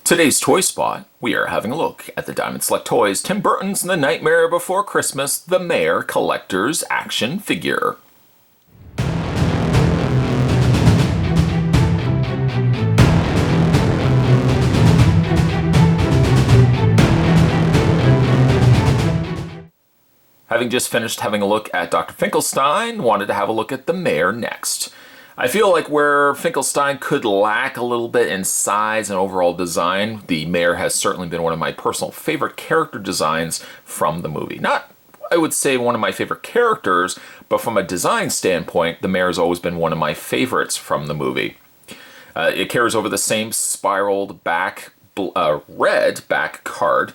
Today's Toy Spot, we are having a look at the Diamond Select Toys Tim Burton's The Nightmare Before Christmas The Mayor Collector's Action Figure. Having just finished having a look at Dr. Finkelstein, wanted to have a look at the Mayor next. I feel like where Finkelstein could lack a little bit in size and overall design, the Mayor has certainly been one of my personal favorite character designs from the movie. Not, I would say, one of my favorite characters, but from a design standpoint, the Mayor has always been one of my favorites from the movie. It carries over the same spiraled back, red back card,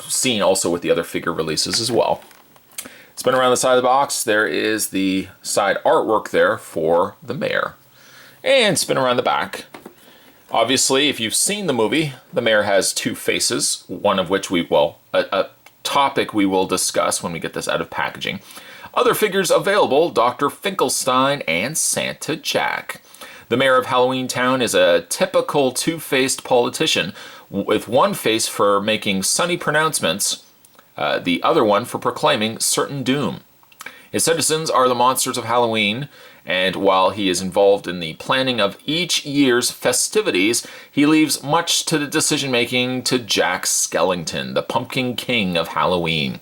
seen also with the other figure releases as well. Spin around the side of the box, there is the side artwork there for the Mayor. And spin around the back. Obviously, if you've seen the movie, the Mayor has two faces, one of which a topic we will discuss when we get this out of packaging. Other figures available, Dr. Finkelstein and Santa Jack. The Mayor of Halloween Town is a typical two-faced politician, with one face for making sunny pronouncements, the other one for proclaiming certain doom. His citizens are the monsters of Halloween, and while he is involved in the planning of each year's festivities, he leaves much to the decision-making to Jack Skellington, the Pumpkin King of Halloween.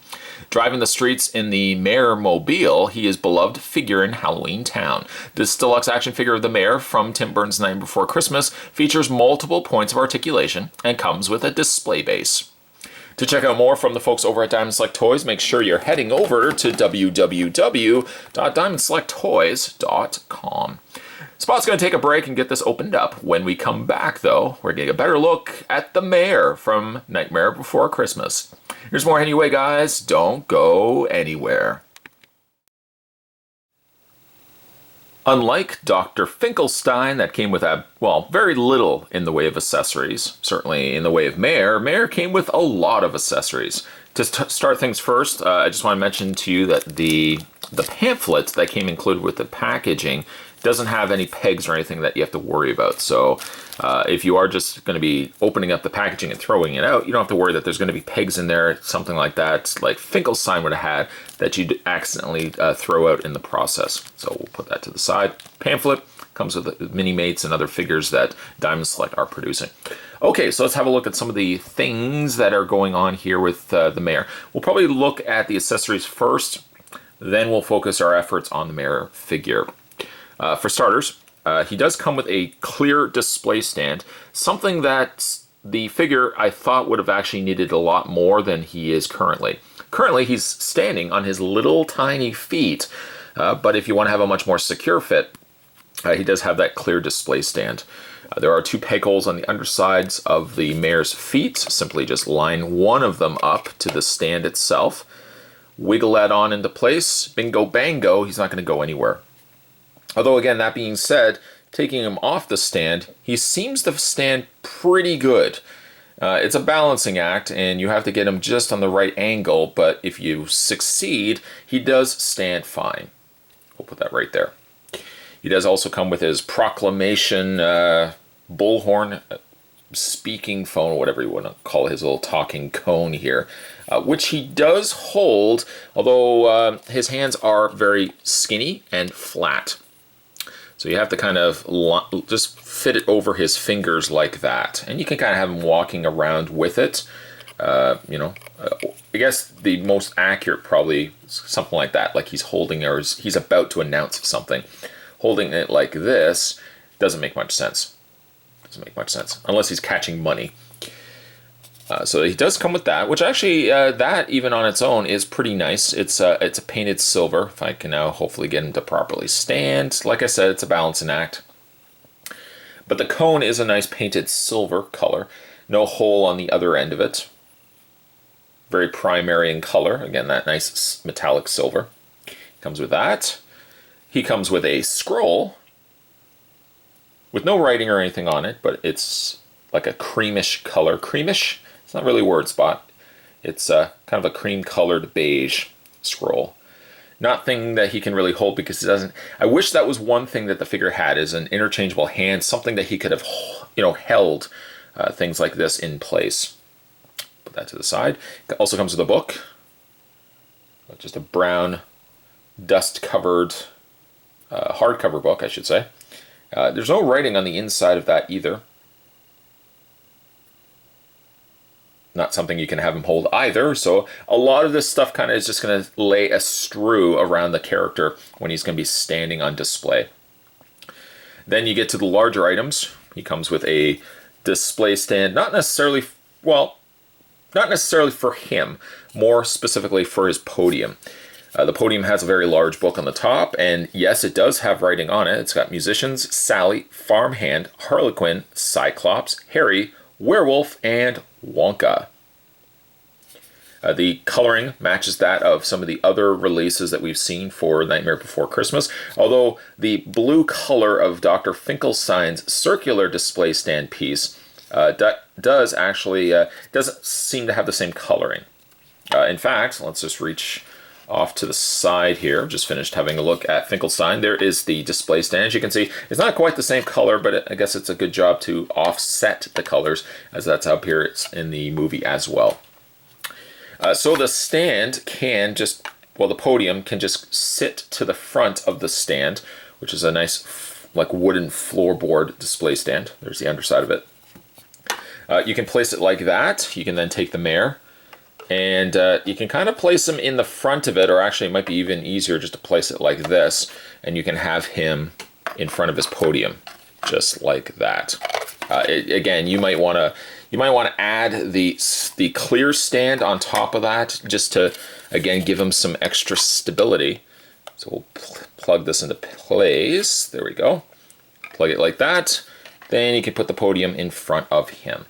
Driving the streets in the Mayor Mobile, he is a beloved figure in Halloween Town. This deluxe action figure of the Mayor from Tim Burton's Night Before Christmas features multiple points of articulation and comes with a display base. To check out more from the folks over at Diamond Select Toys, make sure you're heading over to www.diamondselecttoys.com. Spot's going to take a break and get this opened up. When we come back, though, we're getting a better look at the Mayor from Nightmare Before Christmas. Here's more anyway, guys. Don't go anywhere. Unlike Dr. Finkelstein, that came with very little in the way of accessories. Certainly in the way of Mayor came with a lot of accessories. To start things first, I just want to mention to you that the pamphlet that came included with the packaging doesn't have any pegs or anything that you have to worry about. So if you are just going to be opening up the packaging and throwing it out, you don't have to worry that there's going to be pegs in there, something like that, like Finkelstein would have had, that you'd accidentally throw out in the process. So we'll put that to the side. Pamphlet comes with the mini-mates and other figures that Diamond Select are producing. Okay, so let's have a look at some of the things that are going on here with the Mayor. We'll probably look at the accessories first, then we'll focus our efforts on the Mayor figure. For starters, he does come with a clear display stand, something that the figure I thought would have actually needed a lot more than he is currently. Currently, he's standing on his little tiny feet, but if you want to have a much more secure fit, he does have that clear display stand. There are two peg holes on the undersides of the Mayor's feet. Simply just line one of them up to the stand itself. Wiggle that on into place. Bingo bango, he's not going to go anywhere. Although, again, that being said, taking him off the stand, he seems to stand pretty good. It's a balancing act, and you have to get him just on the right angle, but if you succeed, he does stand fine. We'll put that right there. He does also come with his proclamation bullhorn, speaking phone, whatever you want to call it, his little talking cone here, which he does hold, although his hands are very skinny and flat. So you have to kind of just fit it over his fingers like that. And you can kind of have him walking around with it. I guess the most accurate probably something like that, like he's holding or he's about to announce something. Holding it like this doesn't make much sense. Unless he's catching money. So he does come with that, which actually, that even on its own is pretty nice. It's a painted silver. If I can now hopefully get him to properly stand. Like I said, it's a balancing act. But the cone is a nice painted silver color. No hole on the other end of it. Very primary in color. Again, that nice metallic silver. Comes with that. He comes with a scroll with no writing or anything on it, but it's like a creamish color. Creamish? It's not really a word, Spot. It's kind of a cream-colored beige scroll. Nothing that he can really hold because he doesn't. I wish that was one thing that the figure had, is an interchangeable hand, something that he could have, held things like this in place. Put that to the side. It also comes with a book, just a brown, dust-covered, hardcover book, I should say. There's no writing on the inside of that either. Not something you can have him hold either, so a lot of this stuff kind of is just going to lay a strew around the character when he's going to be standing on display. Then you get to the larger items. He comes with a display stand, not necessarily for him, more specifically for his podium. The podium has a very large book on the top, and yes, it does have writing on it. It's got musicians, Sally, farmhand, Harlequin, Cyclops, Harry, werewolf, and Wonka. The coloring matches that of some of the other releases that we've seen for Nightmare Before Christmas, although the blue color of Dr. Finkelstein's circular display stand piece doesn't seem to have the same coloring. In fact, let's just reach off to the side here. Just finished having a look at Finkelstein. There is the display stand. As you can see, it's not quite the same color, but I guess it's a good job to offset the colors, as that's how it appears in the movie as well. So the stand can just, well, the podium can just sit to the front of the stand, which is a nice, like, wooden floorboard display stand. There's the underside of it. You can place it like that. You can then take the mayor, and you can kind of place him in the front of it, or actually it might be even easier just to place it like this, and you can have him in front of his podium, just like that. Again, you might want to add the clear stand on top of that, just to, again, give him some extra stability. So we'll plug this into place. There we go. Plug it like that. Then you can put the podium in front of him.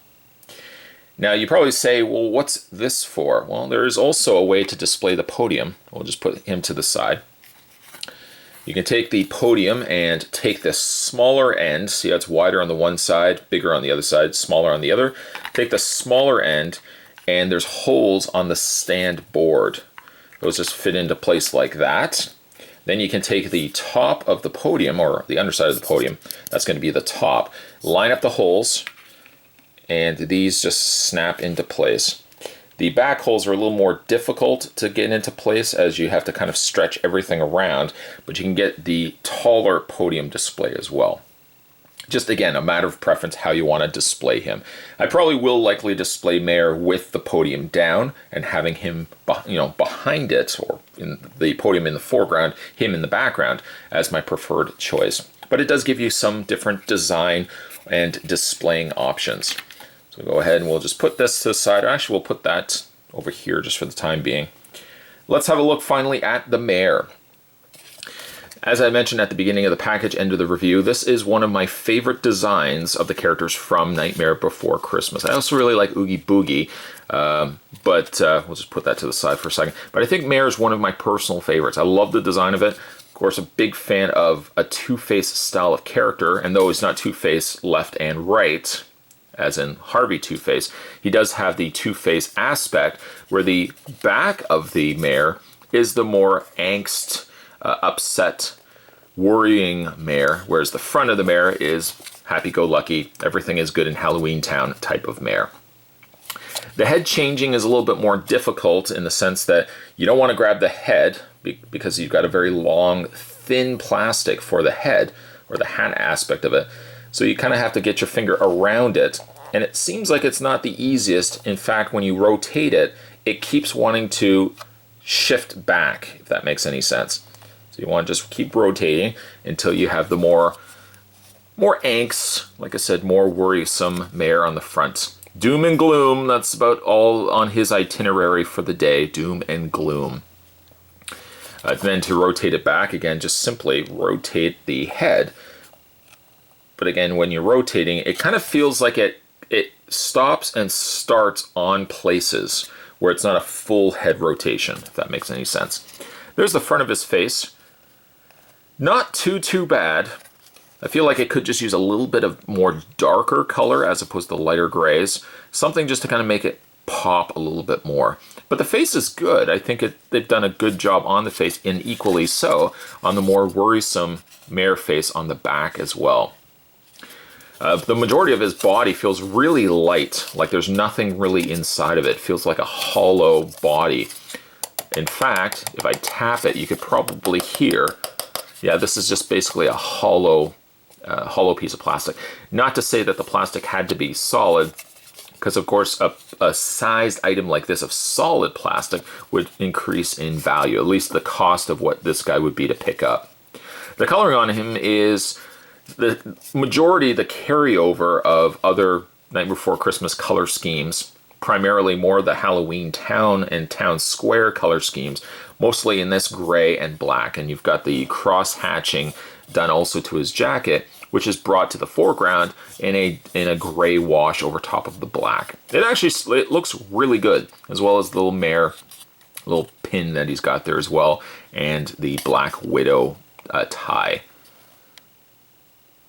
Now you probably say, well, what's this for? Well, there is also a way to display the podium. We'll just put him to the side. You can take the podium and take the smaller end. See how it's wider on the one side, bigger on the other side, smaller on the other. Take the smaller end, and there's holes on the stand board. Those just fit into place like that. Then you can take the top of the podium, or the underside of the podium, that's going to be the top, line up the holes, and these just snap into place. The back holes are a little more difficult to get into place, as you have to kind of stretch everything around, but you can get the taller podium display as well. Just, again, a matter of preference how you want to display him. I probably will likely display Mayor with the podium down and having him, behind it, or in the podium in the foreground, him in the background, as my preferred choice. But it does give you some different design and displaying options. So go ahead and we'll just put this to the side. Actually, we'll put that over here just for the time being. Let's have a look finally at the mayor. As I mentioned at the beginning of the package end of the review, this is one of my favorite designs of the characters from Nightmare Before Christmas. I also really like Oogie Boogie, but we'll just put that to the side for a second. But I think Mayor is one of my personal favorites. I love the design of it. Of course, a big fan of a Two-Face style of character, and though he's not Two-Face left and right, as in Harvey Two-Face, he does have the Two-Face aspect, where the back of the mayor is the more angst, upset, worrying mayor, whereas the front of the mayor is happy-go-lucky, everything is good in Halloween Town type of mayor. The head changing is a little bit more difficult in the sense that you don't want to grab the head because you've got a very long, thin plastic for the head, or the hat aspect of it. So you kind of have to get your finger around it, and it seems like it's not the easiest. In fact, when you rotate it, it keeps wanting to shift back, if that makes any sense. So you want to just keep rotating until you have the more angst, like I said, more worrisome mayor on the front. Doom and gloom, that's about all on his itinerary for the day, doom and gloom. Then to rotate it back, again, just simply rotate the head. But again, when you're rotating, it kind of feels like it stops and starts on places where it's not a full head rotation, if that makes any sense. There's the front of his face. Not too bad. I feel like it could just use a little bit of more darker color as opposed to lighter grays. Something just to kind of make it pop a little bit more. But the face is good. I think they've done a good job on the face, and equally so on the more worrisome mayor face on the back as well. The majority of his body feels really light, like there's nothing really inside of it. It feels like a hollow body. In fact, if I tap it, you could probably hear, yeah, this is just basically a hollow piece of plastic. Not to say that the plastic had to be solid, because of course a sized item like this of solid plastic would increase in value, at least the cost of what this guy would be to pick up. The coloring on him is the majority, the carryover of other Nightmare Before Christmas color schemes, primarily more the Halloween Town and Town Square color schemes, mostly in this gray and black. And you've got the cross hatching done also to his jacket, which is brought to the foreground in a gray wash over top of the black. It looks really good, as well as the little mare, little pin that he's got there as well, and the Black Widow tie.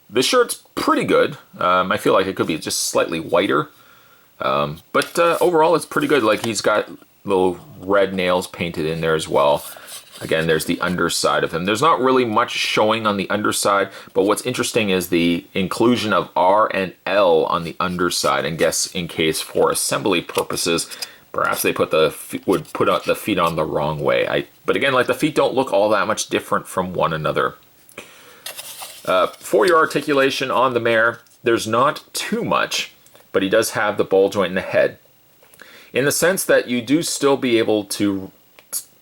The shirt's pretty good. I feel like it could be just slightly whiter, but overall it's pretty good. Like, he's got little red nails painted in there as well. Again, there's the underside of him. There's not really much showing on the underside, but what's interesting is the inclusion of R and L on the underside, and guess in case for assembly purposes, perhaps they would put out the feet on the wrong way. But again, like, the feet don't look all that much different from one another. For your articulation on the mare, there's not too much, but he does have the ball joint in the head, in the sense that you do still be able to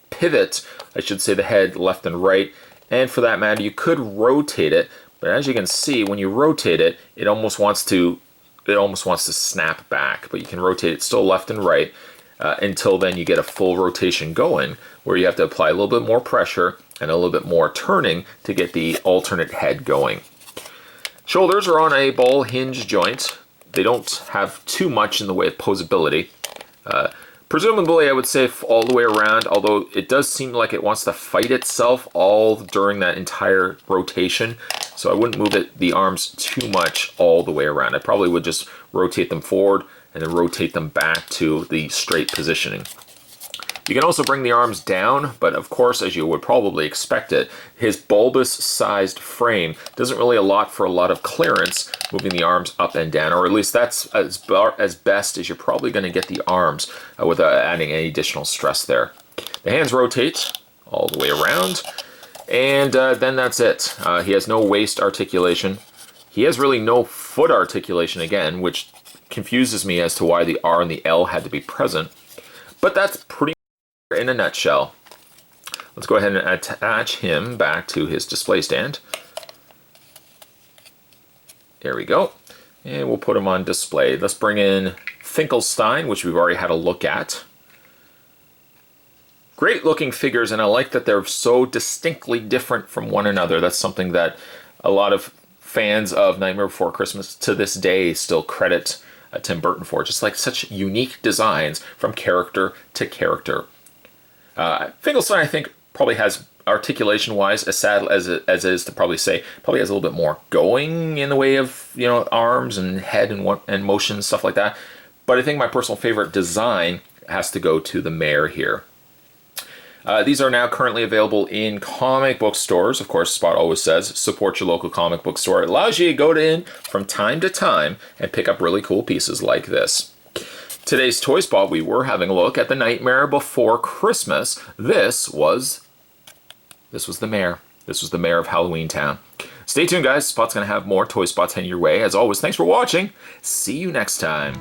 pivot, I should say, the head left and right, and for that matter, you could rotate it. But as you can see, when you rotate it, it almost wants to snap back. But you can rotate it still left and right until then you get a full rotation going, where you have to apply a little bit more pressure and a little bit more turning to get the alternate head going. Shoulders are on a ball hinge joint. They don't have too much in the way of posability. Presumably, I would say all the way around, although it does seem like it wants to fight itself all during that entire rotation. So I wouldn't move the arms too much all the way around. I probably would just rotate them forward and then rotate them back to the straight positioning. You can also bring the arms down, but of course, as you would probably expect it, his bulbous-sized frame doesn't really allot for a lot of clearance moving the arms up and down, or at least that's as best as you're probably going to get the arms without adding any additional stress there. The hands rotate all the way around, and then that's it. He has no waist articulation. He has really no foot articulation again, which confuses me as to why the R and the L had to be present, but that's pretty in a nutshell. Let's go ahead and attach him back to his display stand. There we go. And we'll put him on display. Let's bring in Finkelstein, which we've already had a look at. Great looking figures, and I like that they're so distinctly different from one another. That's something that a lot of fans of Nightmare Before Christmas to this day still credit Tim Burton for. Just like such unique designs from character to character. Finkelstein, I think, probably has, articulation-wise, as sad as it is to probably say, probably has a little bit more going in the way of, arms and head and motion and stuff like that. But I think my personal favorite design has to go to the mare here. These are now currently available in comic book stores. Of course, Spot always says, support your local comic book store. It allows you to go in from time to time and pick up really cool pieces like this. Today's Toy Spot, we were having a look at the Nightmare Before Christmas. This was the mare. This was the mare of Halloween Town. Stay tuned, guys. Spot's going to have more Toy Spots heading your way. As always, thanks for watching. See you next time.